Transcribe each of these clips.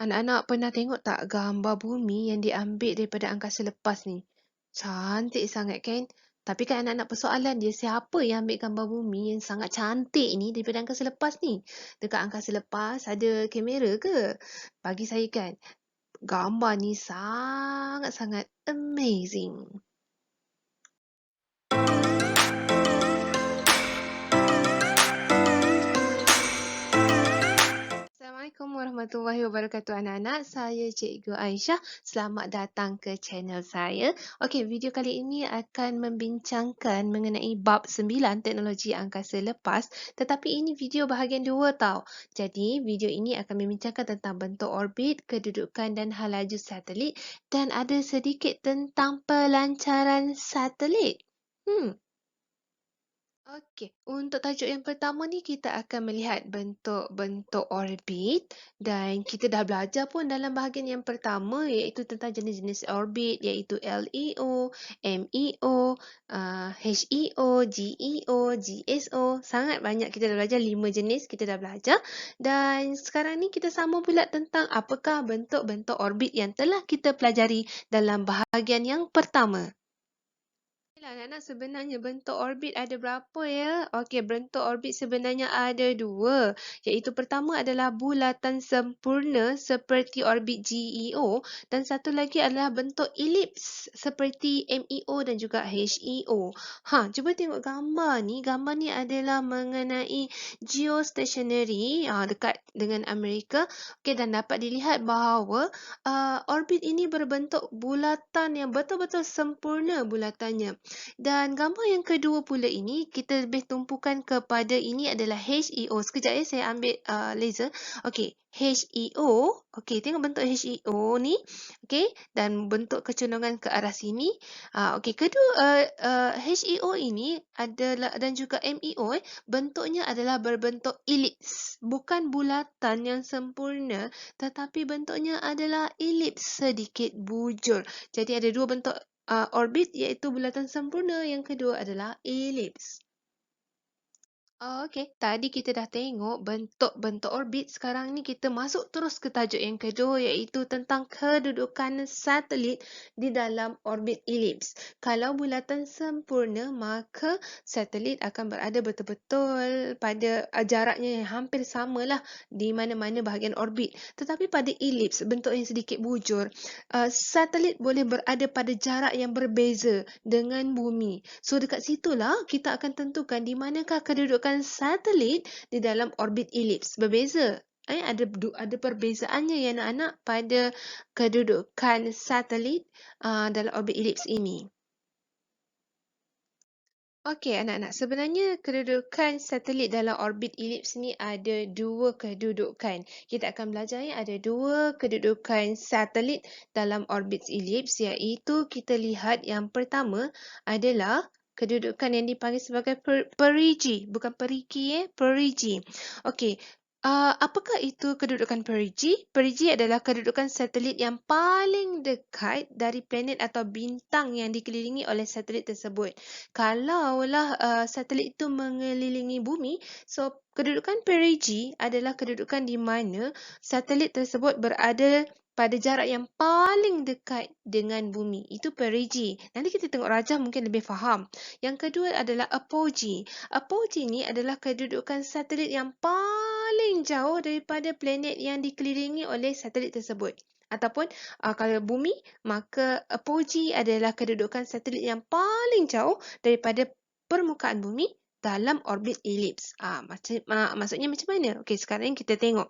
Anak-anak pernah tengok tak gambar bumi yang diambil daripada angkasa lepas ni? Cantik sangat kan? Tapi kan anak-anak persoalan dia, siapa yang ambil gambar bumi yang sangat cantik ni daripada angkasa lepas ni? Dekat angkasa lepas ada kamera ke? Bagi saya kan, gambar ni sangat-sangat amazing. Assalamualaikum warahmatullahi wabarakatuh anak-anak. Saya Cikgu Aisyah. Selamat datang ke channel saya. Okey, video kali ini akan membincangkan mengenai bab 9 teknologi angkasa lepas. Tetapi ini video bahagian 2 tau. Jadi, video ini akan membincangkan tentang bentuk orbit, kedudukan dan halaju satelit dan ada sedikit tentang pelancaran satelit. Okey, untuk tajuk yang pertama ni kita akan melihat bentuk-bentuk orbit dan kita dah belajar pun dalam bahagian yang pertama iaitu tentang jenis-jenis orbit iaitu LEO, MEO, HEO, GEO, GSO. Sangat banyak kita dah belajar 5 jenis kita dah belajar dan sekarang ni kita sama pula tentang apakah bentuk-bentuk orbit yang telah kita pelajari dalam bahagian yang pertama. Anak-anak, sebenarnya bentuk orbit ada berapa ya? Okey, bentuk orbit sebenarnya ada 2. Iaitu pertama adalah bulatan sempurna seperti orbit GEO dan satu lagi adalah bentuk elips seperti MEO dan juga HEO. Cuba tengok gambar ni. Gambar ni adalah mengenai geostationary dekat dengan Amerika. Okey, dan dapat dilihat bahawa orbit ini berbentuk bulatan yang betul-betul sempurna bulatannya. Dan gambar yang kedua pula ini, kita lebih tumpukan kepada ini adalah HEO. Sekejap ya, saya ambil laser. Okey, HEO. Okey, tengok bentuk HEO ni. Okey, dan bentuk kecondongan ke arah sini. Okey, kedua HEO ini adalah dan juga MEO bentuknya adalah berbentuk elips. Bukan bulatan yang sempurna, tetapi bentuknya adalah elips, sedikit bujur. Jadi ada dua bentuk orbit iaitu bulatan sempurna, yang kedua adalah elips. Okey, tadi kita dah tengok bentuk-bentuk orbit. Sekarang ni kita masuk terus ke tajuk yang kedua iaitu tentang kedudukan satelit di dalam orbit elips. Kalau bulatan sempurna, maka satelit akan berada betul-betul pada jaraknya yang hampir samalah di mana-mana bahagian orbit. Tetapi pada elips, bentuk yang sedikit bujur, satelit boleh berada pada jarak yang berbeza dengan bumi. So dekat situlah kita akan tentukan di manakah kedudukan satelit di dalam orbit elips. Berbeza. Ada perbezaannya ya anak-anak pada kedudukan satelit dalam orbit elips ini. Okey anak-anak, sebenarnya kedudukan satelit dalam orbit elips ni ada 2 kedudukan. Kita akan belajar ada 2 kedudukan satelit dalam orbit elips iaitu kita lihat yang pertama adalah kedudukan yang dipanggil sebagai perigi, bukan perigi perigi. Okey. Apakah itu kedudukan perigi? Perigi adalah kedudukan satelit yang paling dekat dari planet atau bintang yang dikelilingi oleh satelit tersebut. Kalaulah satelit itu mengelilingi bumi, so kedudukan perigi adalah kedudukan di mana satelit tersebut berada pada jarak yang paling dekat dengan bumi. Itu perigi. Nanti kita tengok rajah mungkin lebih faham. Yang kedua adalah apogee. Apogee ni adalah kedudukan satelit yang paling jauh daripada planet yang dikelilingi oleh satelit tersebut. Ataupun kalau bumi, maka apogee adalah kedudukan satelit yang paling jauh daripada permukaan bumi dalam orbit elips. Maksudnya macam mana? Okey, sekarang kita tengok.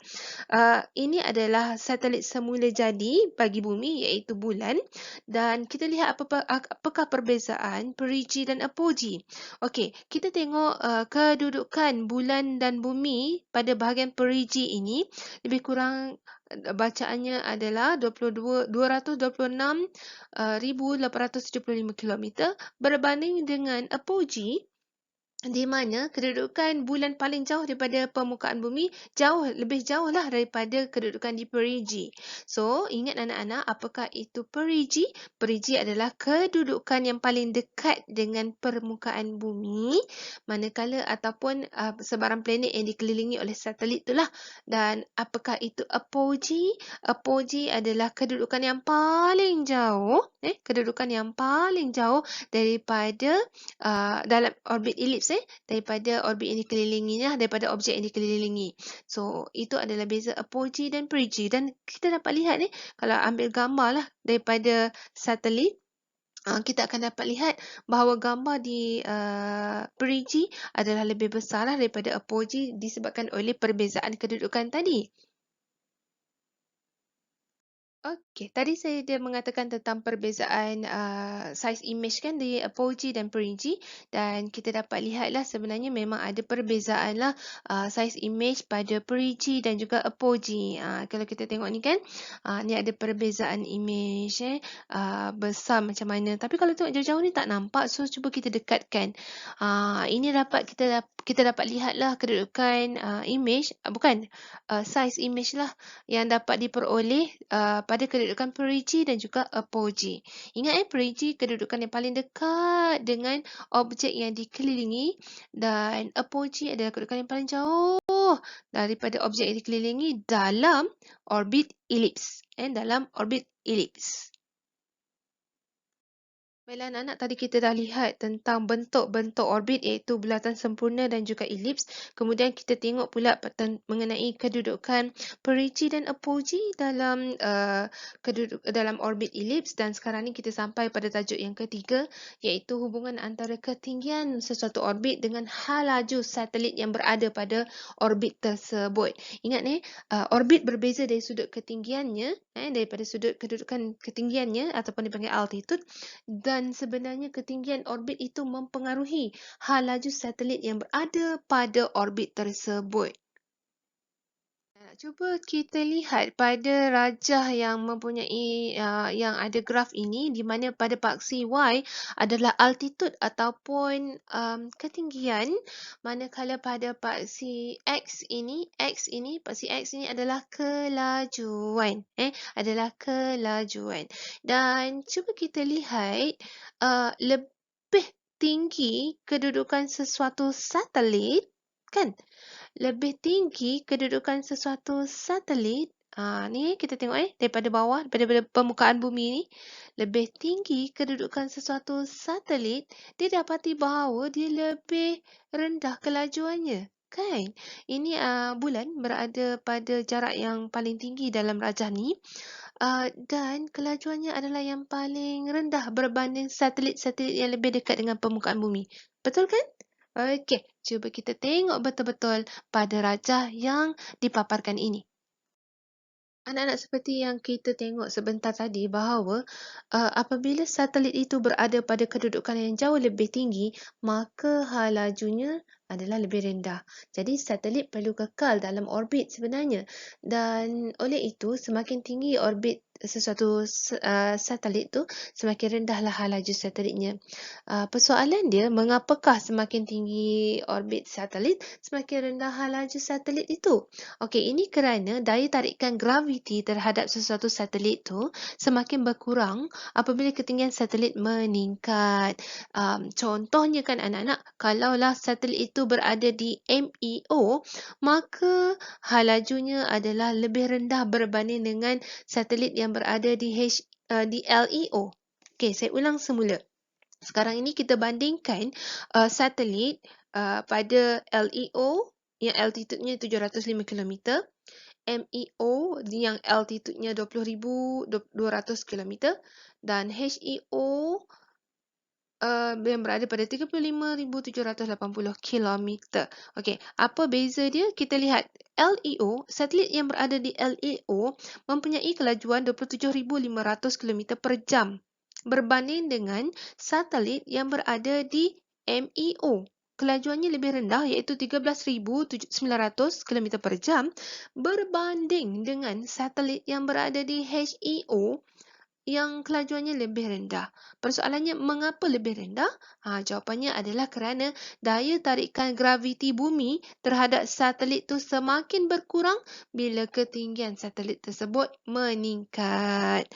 Ini adalah satelit semula jadi bagi bumi iaitu bulan dan kita lihat apakah perbezaan perigi dan apogee. Okey, kita tengok kedudukan bulan dan bumi pada bahagian perigi ini lebih kurang bacaannya adalah 226,875 km berbanding dengan apogee di mana kedudukan bulan paling jauh daripada permukaan bumi lebih jauh lah daripada kedudukan di perigi. So, ingat anak-anak, apakah itu perigi? Perigi adalah kedudukan yang paling dekat dengan permukaan bumi, manakala ataupun sebarang planet yang dikelilingi oleh satelit itulah. Dan apakah itu apogee? Apogee adalah kedudukan yang paling jauh, kedudukan yang paling jauh daripada dalam orbit elips daripada orbit yang dikelilinginya, daripada objek yang dikelilingi. So, itu adalah beza apogee dan perigee. Dan kita dapat lihat kalau ambil gambar lah daripada satelit, kita akan dapat lihat bahawa gambar di perigee adalah lebih besar lah daripada apogee disebabkan oleh perbezaan kedudukan tadi. Okey, tadi saya dah mengatakan tentang perbezaan saiz imej kan di apogee dan perigee, dan kita dapat lihatlah sebenarnya memang ada perbezaan lah saiz imej pada perigee dan juga apogee. Kalau kita tengok ni kan, ni ada perbezaan imej besar macam mana. Tapi kalau tengok jauh-jauh ni tak nampak, so cuba kita dekatkan. Ini kita dapat lihatlah kedudukan imej, bukan saiz imej lah yang dapat diperoleh pada kedudukan perigee dan juga apogee. Ingat perigee kedudukan yang paling dekat dengan objek yang dikelilingi, dan apogee adalah kedudukan yang paling jauh daripada objek yang dikelilingi dalam orbit elips. Dalam orbit elips. Baiklah anak-anak, tadi kita dah lihat tentang bentuk-bentuk orbit iaitu bulatan sempurna dan juga elips. Kemudian kita tengok pula mengenai kedudukan perigee dan apogee dalam dalam orbit elips, dan sekarang ni kita sampai pada tajuk yang ketiga iaitu hubungan antara ketinggian sesuatu orbit dengan hal laju satelit yang berada pada orbit tersebut. Ingat orbit berbeza dari sudut ketinggiannya, daripada sudut kedudukan ketinggiannya ataupun dipanggil altitude, dan sebenarnya ketinggian orbit itu mempengaruhi hal laju satelit yang berada pada orbit tersebut. Cuba kita lihat pada rajah yang mempunyai yang ada graf ini, di mana pada paksi Y adalah altitude ataupun ketinggian, manakala pada paksi paksi X ini adalah kelajuan, adalah kelajuan. Dan cuba kita lihat lebih tinggi kedudukan sesuatu satelit, kan? Lebih tinggi kedudukan sesuatu satelit. Ni kita tengok daripada bawah, daripada permukaan bumi ni. Lebih tinggi kedudukan sesuatu satelit, didapati bahawa dia lebih rendah kelajuannya. Kan? Ini bulan berada pada jarak yang paling tinggi dalam rajah ni. Dan kelajuannya adalah yang paling rendah berbanding satelit-satelit yang lebih dekat dengan permukaan bumi. Betul kan? Okey, cuba kita tengok betul-betul pada rajah yang dipaparkan ini. Anak-anak, seperti yang kita tengok sebentar tadi bahawa apabila satelit itu berada pada kedudukan yang jauh lebih tinggi, maka hal lajunya adalah lebih rendah. Jadi satelit perlu kekal dalam orbit sebenarnya. Dan oleh itu, semakin tinggi orbit sesuatu satelit tu, semakin rendahlah hal laju satelitnya. Persoalan dia, mengapakah semakin tinggi orbit satelit, semakin rendah hal laju satelit itu? Okey, ini kerana daya tarikan graviti terhadap sesuatu satelit tu semakin berkurang apabila ketinggian satelit meningkat. Contohnya kan anak-anak, kalaulah satelit itu berada di MEO, maka hal lajunya adalah lebih rendah berbanding dengan satelit yang berada di LEO. Okey, saya ulang semula. Sekarang ini kita bandingkan satelit pada LEO yang altitude-nya 705 km, MEO yang altitude-nya 20,200 km, dan HEO yang berada pada 35,780 km. Okey, apa beza dia? Kita lihat LEO, satelit yang berada di LEO mempunyai kelajuan 27,500 km per jam berbanding dengan satelit yang berada di MEO. Kelajuannya lebih rendah iaitu 13,900 km per jam berbanding dengan satelit yang berada di HEO yang kelajuannya lebih rendah. Persoalannya, mengapa lebih rendah? Jawapannya adalah kerana daya tarikan graviti bumi terhadap satelit itu semakin berkurang bila ketinggian satelit tersebut meningkat.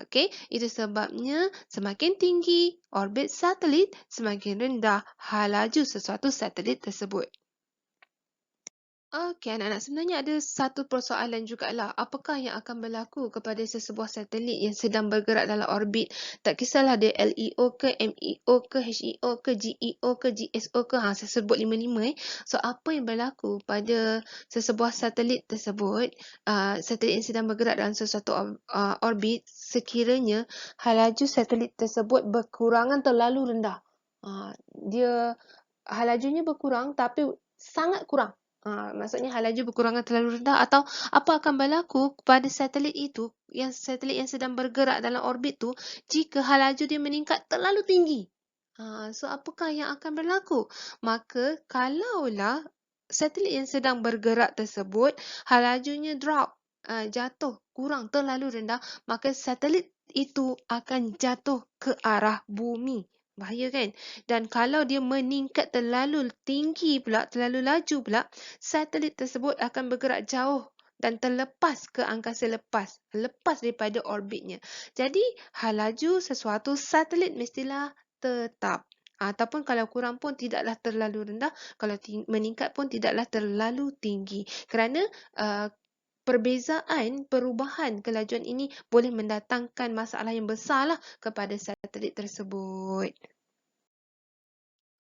Okey, itu sebabnya semakin tinggi orbit satelit, semakin rendah halaju sesuatu satelit tersebut. Okey, anak-anak, sebenarnya ada satu persoalan jugalah. Apakah yang akan berlaku kepada sesebuah satelit yang sedang bergerak dalam orbit? Tak kisahlah dia LEO ke, MEO ke, HEO ke, GEO ke, GSO ke. Saya sebut lima-lima. So, apa yang berlaku pada sesebuah satelit tersebut, satelit yang sedang bergerak dalam sesuatu orbit, sekiranya halaju satelit tersebut berkurangan terlalu rendah. Dia halajunya berkurang tapi sangat kurang. Maksudnya halaju berkurangan terlalu rendah, atau apa akan berlaku kepada satelit yang sedang bergerak dalam orbit tu jika halaju dia meningkat terlalu tinggi. So apakah yang akan berlaku? Maka kalaulah satelit yang sedang bergerak tersebut halajunya drop, jatuh kurang terlalu rendah, maka satelit itu akan jatuh ke arah bumi. Bahaya kan? Dan kalau dia meningkat terlalu tinggi pula, terlalu laju pula, satelit tersebut akan bergerak jauh dan terlepas ke angkasa lepas daripada orbitnya. Jadi, halaju sesuatu satelit mestilah tetap. Ataupun kalau kurang pun tidaklah terlalu rendah, kalau meningkat pun tidaklah terlalu tinggi. Kerana perubahan kelajuan ini boleh mendatangkan masalah yang besarlah kepada satelit tersebut.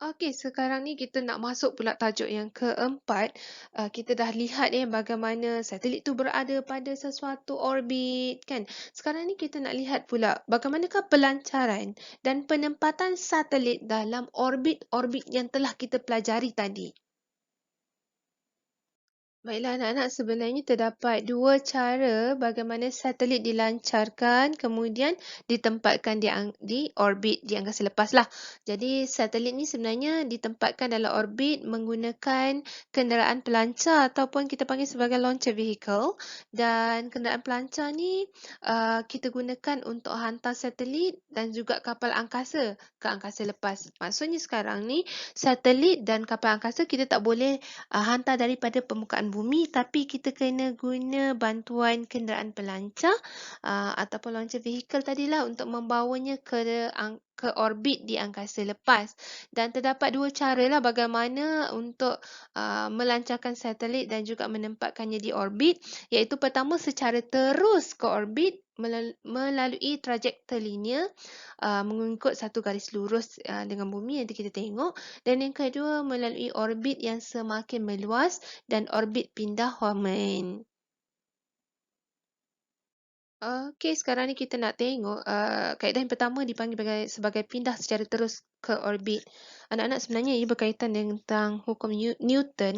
Okey, sekarang ni kita nak masuk pula tajuk yang keempat. Kita dah lihat bagaimana satelit tu berada pada sesuatu orbit, kan? Sekarang ni kita nak lihat pula bagaimanakah pelancaran dan penempatan satelit dalam orbit-orbit yang telah kita pelajari tadi. Baiklah anak-anak, sebenarnya terdapat dua cara bagaimana satelit dilancarkan kemudian ditempatkan di orbit di angkasa lepas lah. Jadi satelit ni sebenarnya ditempatkan dalam orbit menggunakan kenderaan pelancar ataupun kita panggil sebagai launcher vehicle, dan kenderaan pelancar ni kita gunakan untuk hantar satelit dan juga kapal angkasa ke angkasa lepas. Maksudnya sekarang ni satelit dan kapal angkasa kita tak boleh hantar daripada permukaan bumi, tapi kita kena guna bantuan kenderaan pelancar ataupun launcher vehicle tadilah untuk membawanya ke orbit di angkasa lepas. Dan terdapat dua caralah bagaimana untuk melancarkan satelit dan juga menempatkannya di orbit, iaitu pertama secara terus ke orbit melalui trajektor linear, mengikut satu garis lurus dengan bumi yang kita tengok, dan yang kedua melalui orbit yang semakin meluas dan orbit pindah Hohmann. Okey, sekarang ni kita nak tengok kaedah yang pertama dipanggil sebagai pindah secara terus ke orbit. Anak-anak, sebenarnya ia berkaitan tentang hukum Newton,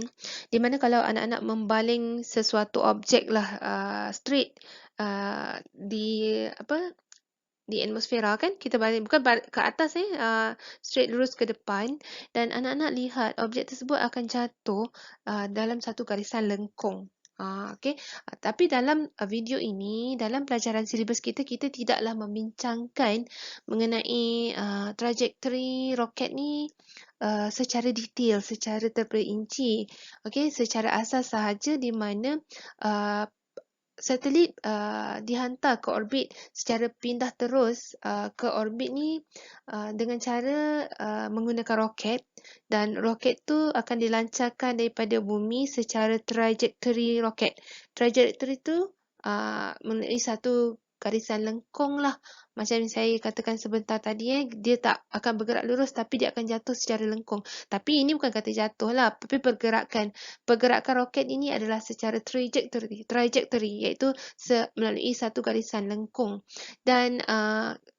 di mana kalau anak-anak membaling sesuatu objek lah straight di atmosfera, kan, kita baling bukan ke atas straight lurus ke depan, dan anak-anak lihat objek tersebut akan jatuh dalam satu garisan lengkung. Okey. Tapi dalam video ini, dalam pelajaran silibus kita tidaklah membincangkan mengenai trajektori roket ni secara detail, secara terperinci. Okey, secara asas sahaja, di mana satelit dihantar ke orbit secara pindah terus ke orbit ni dengan cara menggunakan roket, dan roket tu akan dilancarkan daripada bumi secara trajektori roket. Trajektori tu melalui satu garisan lengkung lah. Macam yang saya katakan sebentar tadi, dia tak akan bergerak lurus tapi dia akan jatuh secara lengkung. Tapi ini bukan kata jatuh lah, tapi pergerakan roket ini adalah secara trajektori, iaitu melalui satu garisan lengkung. Dan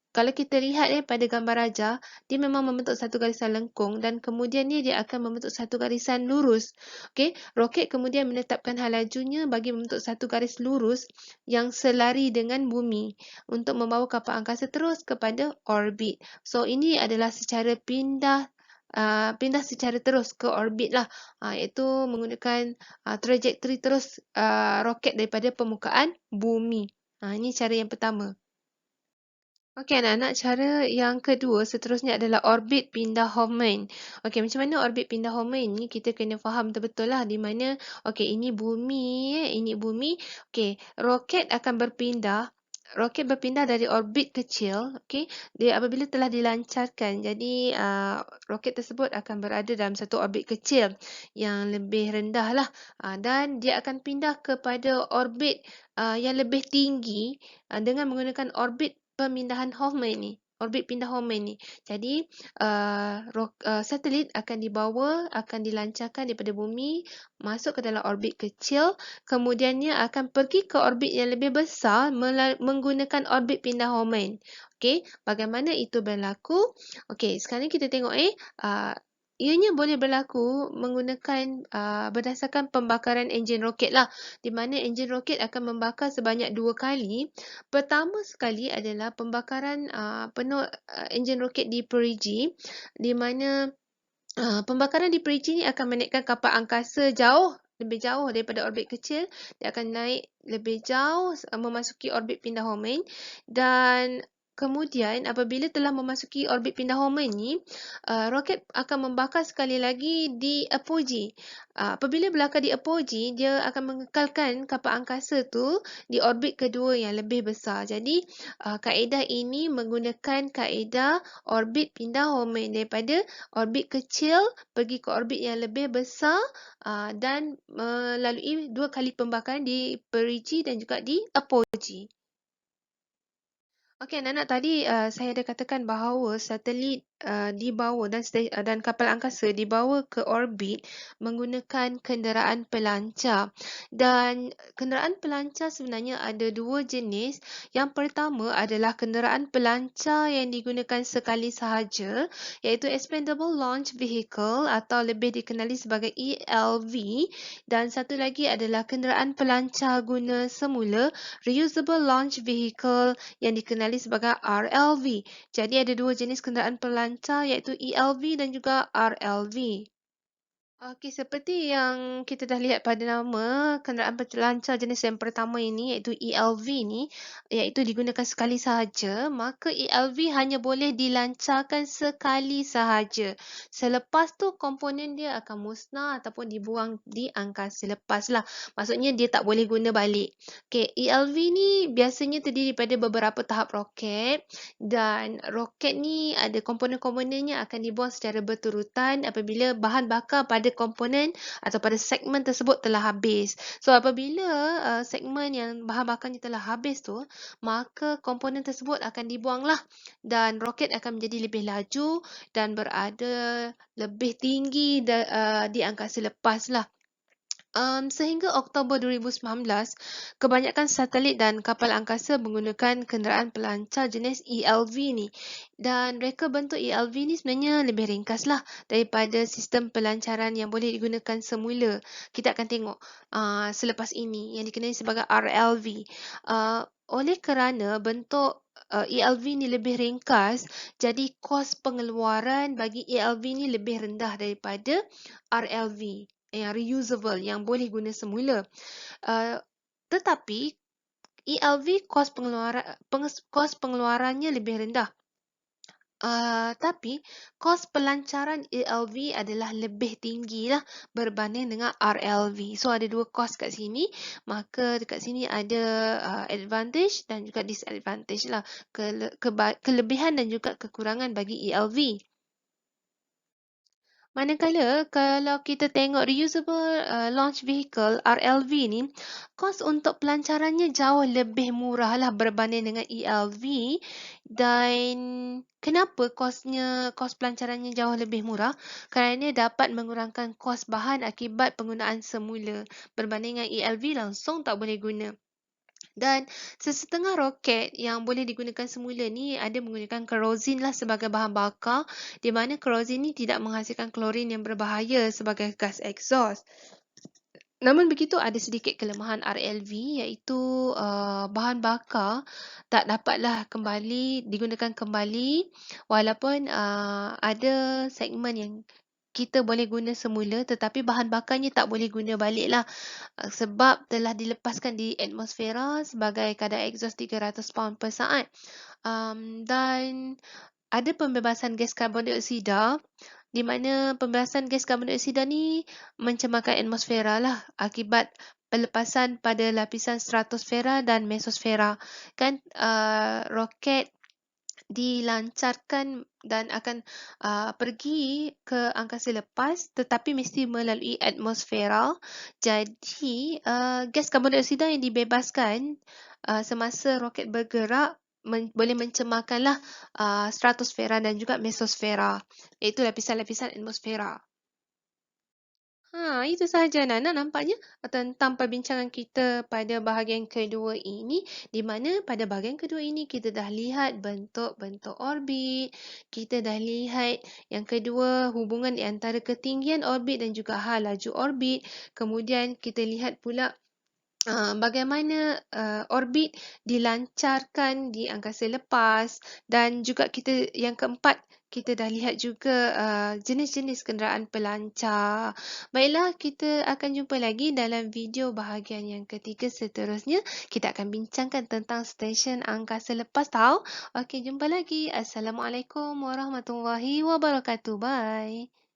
kalau kita lihat pada gambar raja, dia memang membentuk satu garisan lengkung dan kemudian dia akan membentuk satu garisan lurus. Okey, roket kemudian menetapkan halajunya bagi membentuk satu garis lurus yang selari dengan bumi untuk membawa kapal angkasa terus kepada orbit. So ini adalah secara pindah secara terus ke orbit lah, iaitu menggunakan trajektori terus roket daripada permukaan bumi. Ini cara yang pertama. Okey anak-anak, cara yang kedua seterusnya adalah orbit pindah homen. Okey, macam mana orbit pindah homen ni kita kena faham betul-betul lah di mana, okey ini bumi, ini bumi. Okey, roket berpindah dari orbit kecil, okey, dia apabila telah dilancarkan. Jadi, roket tersebut akan berada dalam satu orbit kecil yang lebih rendah lah. Dan dia akan pindah kepada orbit, yang lebih tinggi, dengan menggunakan orbit pemindahan Hoffman ni, orbit pindah Hoffman ni. Jadi, satelit akan dilancarkan daripada bumi masuk ke dalam orbit kecil, kemudiannya akan pergi ke orbit yang lebih besar menggunakan orbit pindah Hoffman. Okey, bagaimana itu berlaku? Okey, sekarang kita tengok ianya boleh berlaku menggunakan berdasarkan pembakaran enjin roket lah, di mana enjin roket akan membakar sebanyak 2 kali. Pertama sekali adalah pembakaran penuh enjin roket di perigi, di mana pembakaran di perigi ni akan menaikkan kapal angkasa lebih jauh daripada orbit kecil. Dia akan naik lebih jauh memasuki orbit pindah Hohmann, dan kemudian apabila telah memasuki orbit pindah Hohmann ni, roket akan membakar sekali lagi di apogee. Apabila berlakar di apogee, dia akan mengekalkan kapal angkasa tu di orbit kedua yang lebih besar. Jadi, kaedah ini menggunakan kaedah orbit pindah Hohmann, daripada orbit kecil pergi ke orbit yang lebih besar, dan melalui 2 kali pembakaran di perigi dan juga di apogee. Okey, anak-anak, tadi saya ada katakan bahawa satelit dibawa dan kapal angkasa dibawa ke orbit menggunakan kenderaan pelancar. Dan kenderaan pelancar sebenarnya ada 2 jenis. Yang pertama adalah kenderaan pelancar yang digunakan sekali sahaja, iaitu Expendable Launch Vehicle atau lebih dikenali sebagai ELV. Dan satu lagi adalah kenderaan pelancar guna semula, Reusable Launch Vehicle, yang dikenali sebagai RLV. Jadi ada 2 jenis kenderaan pelancar, iaitu ELV dan juga RLV. Okey, seperti yang kita dah lihat pada nama, kenderaan pelancar jenis yang pertama ini, iaitu ELV ni, iaitu digunakan sekali sahaja, maka ELV hanya boleh dilancarkan sekali sahaja. Selepas tu komponen dia akan musnah ataupun dibuang di angkasa lepas lah. Maksudnya dia tak boleh guna balik. Okey, ELV ni biasanya terdiri daripada beberapa tahap roket, dan roket ni ada komponen-komponennya akan dibuang secara berturutan apabila bahan bakar pada komponen atau pada segmen tersebut telah habis. So apabila segmen yang bahan bakarnya telah habis tu, maka komponen tersebut akan dibuanglah, dan roket akan menjadi lebih laju dan berada lebih tinggi di angkasa lepas lah. Sehingga Oktober 2019, kebanyakan satelit dan kapal angkasa menggunakan kenderaan pelancar jenis ELV ni. Dan reka bentuk ELV ni sebenarnya lebih ringkaslah daripada sistem pelancaran yang boleh digunakan semula. Kita akan tengok selepas ini yang dikenali sebagai RLV. Oleh kerana bentuk ELV ni lebih ringkas, jadi kos pengeluaran bagi ELV ni lebih rendah daripada RLV yang reusable, yang boleh guna semula. Tetapi ELV kos pengeluarannya lebih rendah. Tapi kos pelancaran ELV adalah lebih tinggi lah berbanding dengan RLV. So ada 2 kos kat sini, maka dekat sini ada advantage dan juga disadvantage lah, kelebihan dan juga kekurangan bagi ELV. Manakala kalau kita tengok reusable launch vehicle RLV ni, kos untuk pelancarannya jauh lebih murah lah berbanding dengan ELV. Dan kenapa kos pelancarannya jauh lebih murah? Kerana dapat mengurangkan kos bahan akibat penggunaan semula berbanding dengan ELV langsung tak boleh guna. Dan sesetengah roket yang boleh digunakan semula ni ada menggunakan kerosin lah sebagai bahan bakar, di mana kerosin ni tidak menghasilkan klorin yang berbahaya sebagai gas exhaust. Namun begitu, ada sedikit kelemahan RLV, iaitu bahan bakar tak dapatlah digunakan kembali, walaupun ada segmen yang kita boleh guna semula tetapi bahan bakarnya tak boleh guna balik lah. Sebab telah dilepaskan di atmosfera sebagai kadar exhaust 300 pound per saat. Dan ada pembebasan gas karbon dioksida, di mana pembebasan gas karbon dioksida ni mencemarkan atmosfera lah akibat pelepasan pada lapisan stratosfera dan mesosfera. Kan roket dilancarkan dan akan pergi ke angkasa lepas tetapi mesti melalui atmosfera. Jadi gas karbon dioksida yang dibebaskan semasa roket bergerak boleh mencemarkanlah stratosfera dan juga mesosfera, iaitu lapisan-lapisan atmosfera. Itu sahaja Nana nampaknya tentang perbincangan kita pada bahagian kedua ini, di mana pada bahagian kedua ini kita dah lihat bentuk-bentuk orbit, kita dah lihat yang kedua hubungan di antara ketinggian orbit dan juga hal laju orbit. Kemudian kita lihat pula bagaimana orbit dilancarkan di angkasa lepas, dan juga kita yang keempat kita dah lihat juga jenis-jenis kenderaan pelancar. Baiklah, kita akan jumpa lagi dalam video bahagian yang ketiga seterusnya. Kita akan bincangkan tentang stesen angkasa lepas tau. Okey, jumpa lagi. Assalamualaikum warahmatullahi wabarakatuh. Bye.